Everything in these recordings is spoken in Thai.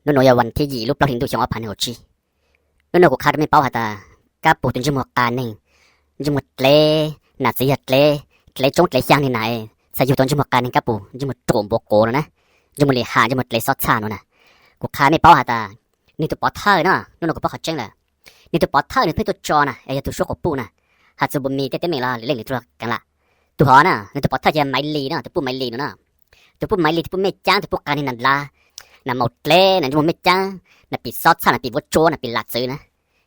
nó nóiวันที่ยี่ลูกเราเห็นดูช่องอพันหัวจีnó nóiกูขาดไม่เป้าหาตากับปู่ถึงจะหมดตาหนึ่งจะหมดเละหนาเสียเละเละจงเละย่างนี่ไหนใส่อยู่ตอนจะหมดการหนึ่งกับปู่จะหมดโจมโบโก้แล้วนะจะหมดเละหาจะหมดเละซอสชาโน่นนะกูขาดไม่เป้าหาตานี่ตัวปอดเธอเนาะนู่นกูปอดเขาเจ๊งเลยนี่ตัวปอดเธอนี่เพื่อตัวจอนะไอ้ตัวชั่วกับปู่นะหาจะบ่มีเต้ๆไม่ละเล่นหรือตัวกันละตัวหอนะนี่ตัวปอดเธอจะไม่ลีนะตัวปู่ไม่ลีนะตัวปู่ไม่ลีตัวปู่ไม่จ้างตัวปู่การนี่นั่นละน่ะหมดเละน่ะจะหมดไม่จ้างน่ะปิดซอสชาน่ะปิดวัดโจน่ะปิดหลัดซื้อนะ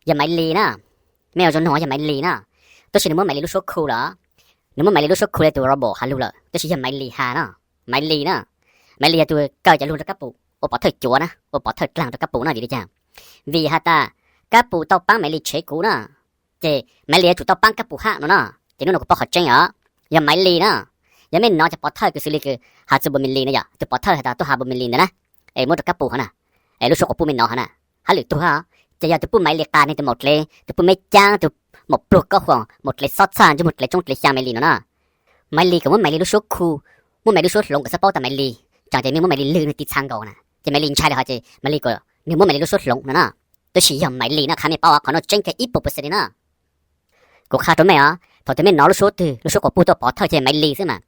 อย่าไม่ลีนะแมวจนหัวอย่าไม่ลีนะตัวฉันนึกว่าไม่ลีรู้ชั่วครูเหรอนึกว่าไม่ลีรู้ชั่วครูเลยตัวเราบอกฮัลโหลเลยตัวฉันอย่าไม่ลีหานะไม่ลีนะไม่ลีตัวเกิดจะรู้แล้วกับปู่โอ้ปอดเธอจัวนะโอ้ปอดเธอกลางตัวกับปู่น่ะดีดีจังvì hả ta các phụ tao băng mày lì chế cũ nè chị mày lì chủ tao băng các phụ hạ nữa nè chị nó có bao chân hả giờ mày lì nè giờ mình nói cho bỏ thơi cái xử lý cái hạt số bơm lì nè giờ tôi bỏ thơi hả ta tôi hạ bơm lì nè em muốn được các phụ hả nè em lúc sau của phụ mình nói hả nè hả lì tôi hả giờ giờ tôi phụ mày lì cà này tôi một lì tôi phụ mày trang tôi một bột có khoảng một lì sót sàn cho một lì trong lì sang mày lì nữa nè mày lì cũng muốn mày lì lúc sau khu muốn mày lúc sau lồng cái sắp bao ta mày lì chẳng chỉ muốn mày lì lư nó tít sang cầu nè chị mày lì sai là hả chị mày lì cái nếu muốn mày lúc sau lồng nữa nè tôi chỉ nhầm mày lì na khám mày bao à nó tranh cái ít bộ bớt đi na cô khá tốt mày à thôi tụi mày nói lúc số của pu tôi bỏ thôi thì mày lì chứ mà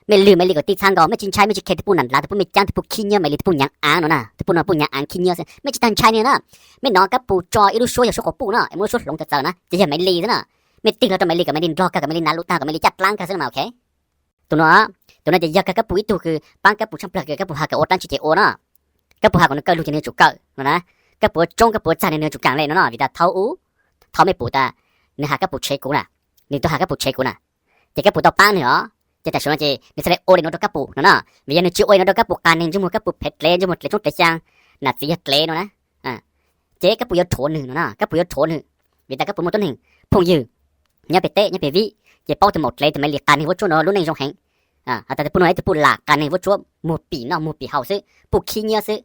mày lì có tí sang đó mày chính trai mày chỉ kẹt pu nản lá tụi mày chán tụiขี้nhớ mày lì tụi nhang án nữa nè tụi nó pu nhang ánขี้nhớ mày chỉ thằng trai này nè mày nói các pu cho ít lúc số của pu nè em muốn số lồng thật nè chỉ nhầm mày lì chứ nè mày tin là tụi mày lì cả mày đi ro cả mày đi nál lút ta cả mày đi chặt lăng cả chứ mà ok tụi nó chỉ giờ các pu ít tụiคือbang các pu trong plug các pu hà cái ô tan chỉ ô nè các pu hà còn nó cơ luôn chỉ nên chủ cỡ nè các bộ trong các bộ cha này nó chụp càng lên nó nói vì ta thấu mấy bộ ta nên hạ các bộ chế cũ nè nên tôi hạ các bộ chế cũ nè thì các bộ tao bán nữa chỉ tại số nó chỉ nên sẽ ôi nó các bộ nữa nè vì giờ nó chịu ôi nó các bộ càng nên chúng một các bộ phết lên chúng một lấy chút lấy sang là chỉ hết lên nó nè chế các bộ yếu thốn nữa nè các bộ yếu thốn nữa vì ta các bộ một tuần hình phong dư nhớ bể tệ nhớ bể vị chỉ bao từ một lấy từ mấy liệt càng nên vô chỗ nó luôn nên trong hành ta từ bộ nói từ bộ là càng nên vô chỗ một bỉ nó một bỉ hậu sự bộขี้nhớ sự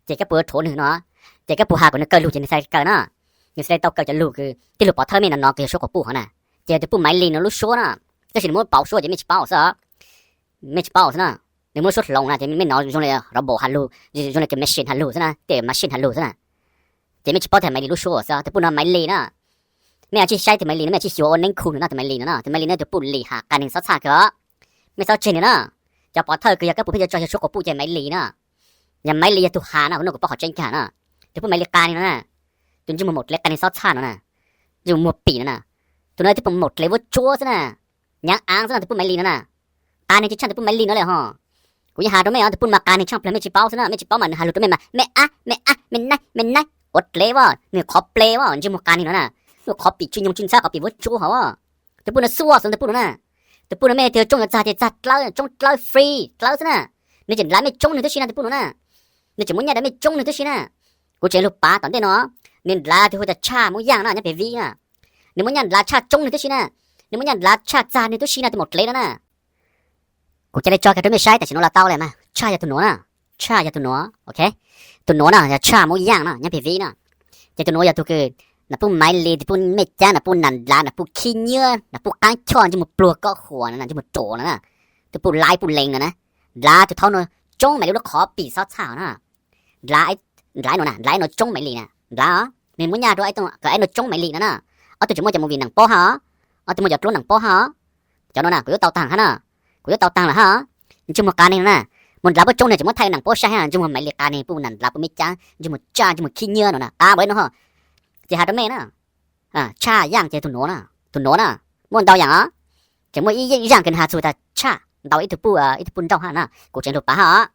chỉ các bộ thốn nữa nó chỉ các phụ hạ của nó cơ lù chỉ nên sai cơ nó nhưng sai tao cơ cho lù cái tí lù bỏ thơi mình nó cái số của phụ hả nè chỉ từ phụ máy lì nó lù số nè tôi chỉ muốn bảo số chỉ mình chỉ bảo sao mình chỉ bảo sao nè nếu muốn số lồng nè thì mình nói dùng này robot hành lù dùng này cái machine hành lù sao nè cái machine hành lù sao nè chỉ mình chỉ bảo thì máy lì lù số sao từ phụ nó máy lì nè mình chỉ sai thì máy lì nó mình chỉ số ôn nên cool nữa thì máy lì nữa nè thì máy lì nó từ phụ lì hạ cái nên sát sát cơ mình sao trên nữa nè cho bỏ thơi cái các phụ bây giờ cho số của phụ chỉ máy lì nè nhà máy lì tu hà nè nó cũng bảo họ trên cả nè thìพวกไม่เล็กการนี่นะจนจะมาหมดเล็กการในซอสชาตินะอยู่หมดปีนะตัวนั้นที่ผมหมดเลยว่าชัวร์ซะนะยังอ้างซะนะที่พวกไม่ลีนะการในที่ฉันที่พวกไม่ลีนั่นแหละฮะกูยังหาตัวไม่เอาที่พวกมาการในช่างเพลงไม่จีบเป้าซะนะไม่จีบเป้ามันหาลูกตัวไม่มาไม่นักอดเลยว่าเนี่ยขอเปลว่าจะมาการนี่นะเนี่ยขอปีชุนยงชุนซาขอปีว่าชัวร์เหรอที่พวกนั้นซัวซะที่พวกนั้นที่พวกนั้นไม่เธอจงจะจัดเล่าจงเล่าฟรีเล่าซะนะเนี่ยจะร้านไม่จงหนึ่งตัวชิ้นนะที่พวกนั้นเนี่ยจะมุ่งเนี่ยได้ไม่จงหนึ่งตัวชิ้นนะกูเจอลูกป้าตอนเด็กเนาะเนี่ยลาที่เขาจะชามุ่งย่างนะเนี่ยเป็นวีนะเนี่ยมุ่งย่างลาชาจงเนี่ยตัวชีนะเนี่ยมุ่งย่างลาชาจานเนี่ยตัวชีนะที่หมดเลยนะกูจะได้จอยกันด้วยไม่ใช่แต่ฉันเราเต้าเลยมาชาอย่าตัวหนูนะชาอย่าตัวหนูโอเคตัวหนูนะอย่าชามุ่งย่างนะเนี่ยเป็นวีนะจะตัวหนูอย่าตัวคือน่ะปุ่นไม้ลีที่ปุ่นไม่จ้าน่ะปุ่นนันลาน่ะปุ่นขี้เนื้อน่ะปุ่นก้างช้อนจะหมดปลวกก็หัวนะจะหมดโจนะตัวปุ่นลายปุ่นเล็งนะลาตัวเท่านั้นจงไม่รู้แล้วขอปีซอสชานะลายlái nó trông mấy lì nè lá nên muốn nhà rồi cái nó trông mấy lì nữa nè ở tôi chỉ muốn cho một viên nằng po hả ở tôi muốn cho nằng po hả cho nó nè cứ tàu tàng hả nè cứ tàu tàng là hả nhưng một cái này nè một lá bớt trông này chỉ muốn thay nằng po sai hả nhưng mà mấy lì cái này bu nằng lá bu mít cha nhưng một cha nhưng mộtขี้nhơ nữa nè ta với nó hả chỉ hạt đó mẹ nè cha giang chỉ tụi nó nè muốn tàu giang á chỉ muốn ý giang cần hạt rồi ta cha tàu ít tụi tàu hả nè cổ trên lục bá hả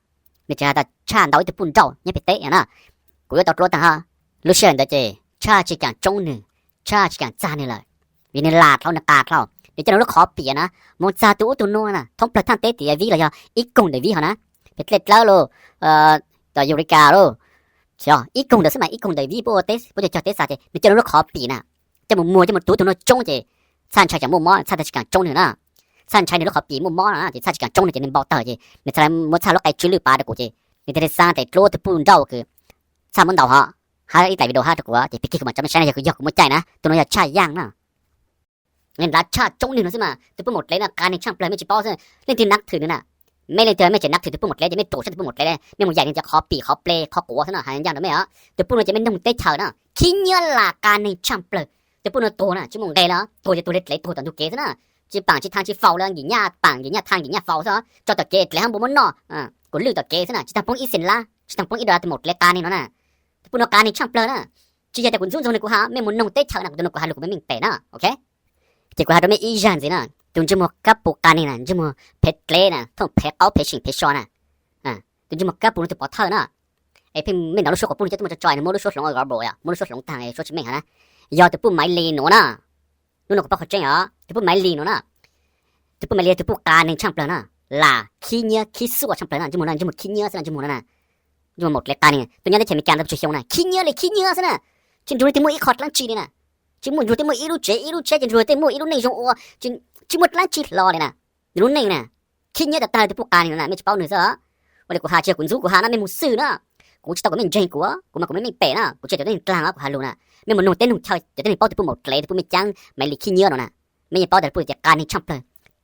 mình chỉ ta cha tàu ít tụi tàu nhé bị té nèกูจะตอดรถฮะลูเชียนแต่เจชาจิการจงหนึ่งชาจิการจานนี่เลยวินิลาเขาหน้าตาเขาเดี๋ยวจะรู้ขอเปลี่ยนนะมองซาตัวนู้นนะท้องประทันเตะตีวิเลยอ่ะอีกกงเดวิเขานะเป็นเล็ดแล้วโลต่อยูริกาโลเชียวอีกกงเดสมัยอีกกงเดวิโปเตสโปจะจอดเตสซาเจเดี๋ยวจะรู้ขอเปลี่ยนนะจะมัวจะมาตัวนู้นจงเจสันชายจากมัวมอสันจิการจงหนึ่งนะสันชายเนี่ยรู้ขอเปลี่ยนมัวมอนะจะสันจิการจงเนี่ยจะเป็นบอกเตอร์เจเนี่ยจะมัวชาลูกไอชื่อลือปลาเด็กกูเจเนี่ยจะได้สร้างแต่โลที่ปุ่นเดาคือชามันเดาฮะหาอีแต่วิดีโอหาตัวกูว่าจะไปคิดกับมันจะไม่ใช่นะคือยกกูไม่ใจนะตัวน้อยชาย่างนะเงินรัชชาจงหนึ่งนะสิมาตัวหมดเลยนะการในช่างเปลือยไม่จีบป้อใช่เล่นที่นักถือเนี่ยนะ ไม่เลยเธอไม่จะนับถือตัวหมดเลยจะไม่โตฉันตัวหมดเลยไม่หมดใหญ่จะขอปีขอเปลขอกัวซะหน่อยหาอย่างนั้นไม่เหรอตัวปุ่นจะไม่นุ่งเต้เธอนะขี้เงี้ยละการในช่างเปลือกตัวปุ่นโตนะจะมองได้แล้วตัวจะตัวเล็กๆตัวตันตัวเก๋ซะนะจีปังจีทางจีเฝ้าแล้วหญิงญาปังหญิงญาทางหญิงญาเฝ้าซะจอตัวเก๋แล้วข้างบนมันนอกูลือตัวเก๋ซะนะจีทางปงอีเซนละจีทางปงอีดาตัวหมดเลยการนี่เนาะนะตัวปุ่นการในช่างเปลือกนะจีจะแต่คุณซุ่มซุ่มในกูหาไม่หมุนนุ่งเต้เธอนะกูนุ่งกูหาลูกไม่มิ่งเป๋นะโอเคจีกูหาตัวไม่อีจันสินะตุนจมูกกับปูการนี่นะจมูกเพชรเกลนะทั้งเพชรเอาเพชรชิงเพชรชอนะตุนจมูกกับปูนี่ตัวปอเธอนะไอ้พี่ไม่น้องรู้ชกกับปูนี่จะมันจะจอยนะมันรู้ชกหลงอะไรบ่อยอ่ะมันรู้ชกหลงทางไอ้ชกชิมไม่ฮะนะยอตัวปูไม่ลีหนูนะนู่นก็ปากเขาเจ๋งอ่ะตัวปูไม่ลีหนูนะตัวปูไม่ลีตัวปูการนี่ช่างเปล่านะลาขี้เนื้อขี้สัวช่างเปล่านะจมูกนั่นจมูกขี้เนื้อซะนะจมูกนั่นนะจมูกหมดเล็กตานี่ตัวนี้ได้เฉมีการตัวเชียวนะขี้เนื้อเลยขี้เนื้อซะนะจินดูที่มืออีคอร์ดลังจีนี่นะจิมุนดูที่มืออีรูเจจินดูที่มืออีรูนี่จงอ้วจิมุดลังจีรอเลยนะรู้นี่นะขี้เนื้อแต่ตาตัวปูการนี่นะไม่ใช่เป้าหนึ่งซะวันนี้กูหาเจ้ากุนซูกูหานะไม่มุซื้อนะกูจะต้องไม่เจงกูมากูไม่เป๋นะกูจะต้องกลางอ่ะกูหาลูนะไม่มันนุ่งเต้นนุ่งเชยจะต้องเป้าแต่ปูหมดเกลแต่ปูไม่จังไม่ลิขี้เนื้อหรอกนะไม่เป้าแต่ปูจะการนี่ช่างเพล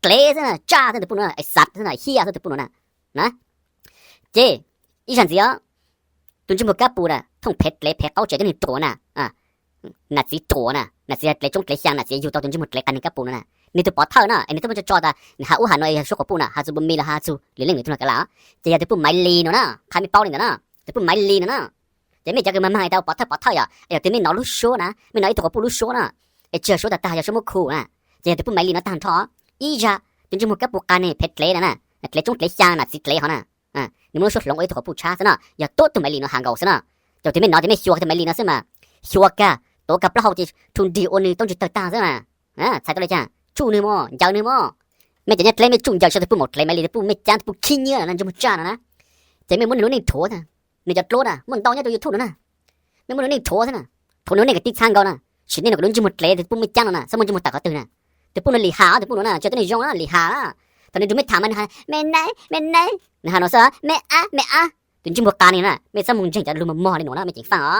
เกลซะนะจ้าซะแต่ปูนะไอสัตว์ซะนะเฮียซะแต่ปูนะเจอีฉันเสียตุนจมูกกับปูนะท่องเพชรเละเพชรเอาใจจะนี่ตัวนะนัดสีตัวนะนัดสีเละจงเละยางนัดสีอยู่ต่อตุนจมูกเละกันนี่กับปูนะนี่ตัวปอดเท่านะไอ้นี่ตัวมันจะจอดหาอุหารหน่อยชกกับปูนะหาจูบมีละหาจูหรือเรื่องนี้ตัวนั้นกันละจะอยากตัวปูไม่ลีนะใครมีเป้าเนี่ยนะตัวปูไม่ลีนะจะไม่จะกันมาไม่ได้ปอดเท่าอ่ะไอ้ตัวไม่น้องรู้ชัวนะไม่น้อยตัวกับปูรู้ชัวนะไอ้เจ้าชัวแต่ตาจะชัวมุคูนะจะอยากตัวปูไม่ลีนะทางท้ออีจ้าตุนจมูกกับปูกันนี่เพชรเละนะเละจงเละยางนัดสีเละเขานะนี่มันชัวหลงไอ้ตัวกับปูช้าซะนะอย่าโต๊ะตัวไม่ลีนะห่างเก่าซะนะเจ้าตัวไม่น้อยตัวไม่ชัวตัวไม่ลีนะใช่ไหมชัวกะตัวกับเราจะทุนดีโอนี่ต้องจุดตาใช่ไหมใช่ตัวเลยจ้าชูนี่มั้งยาวนี่มั้งไม่จะเนี่ยไม่จุ่มยาวจะพูดหมดเลยไม่เลยพูดไม่จานพูดขี้เงี้ยนั่นจะมันจ้านะจะไม่มันรู้นี่โถนะนี่จะโกรธนะมันตอนนี้ตัวยูทูบนะไม่มันรู้นี่โถนะโถนู้นนี่ก็ติดทางเขานะชิ้นนี้เราก็รู้จะหมดเลยแต่พูดไม่จานนะสมมติจะหมดตาเขาตื่นนะแต่พูดนั่นหลีหาแต่พูดนั่นจะต้องยองนะหลีหาตอนนี้ดูไม่ถามมันฮะแม่ไหนนะฮะน้องสาวแม่ถึงจะหมดตานี่นะไม่สมมุติจะรู้มันมอเลยหนูนะไม่จริงฟังอ๋อ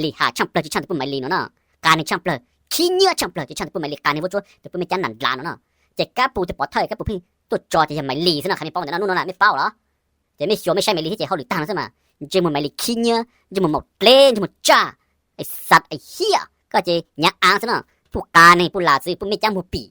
หลีหาช่างเปลือกช่างแต่พูดไม่ลีหนูนะการนี่ช่างเปลือกขี้เงี้ยช่างเปลือกช่างแต่พูดไม่ลีการนี่ว่าจ้แต่พูดไม่จานหนันลานหนูนะเจ๊ก้าปูจะปอดเถยก้าปูพี่ตัวจอจะยังไม่ลีซะนะใครไม่ป้องแต่นั่นนู่นน่ะไม่เฝ้าเหรอจะไม่ชัวไม่ใช่ไม่ลีที่เจ๊เขาหรือตามซะมาเจ๊มันไม่ลีขี้เงี้ยเจ๊มันหมดเล่นเจ๊มันจ้าไอสัตว์ไอเหี้ยก็เจ๊ยักอ้างซะนะผู้การนี่ผู้ลาซื้อผู้ไม่จ้างผู้ปี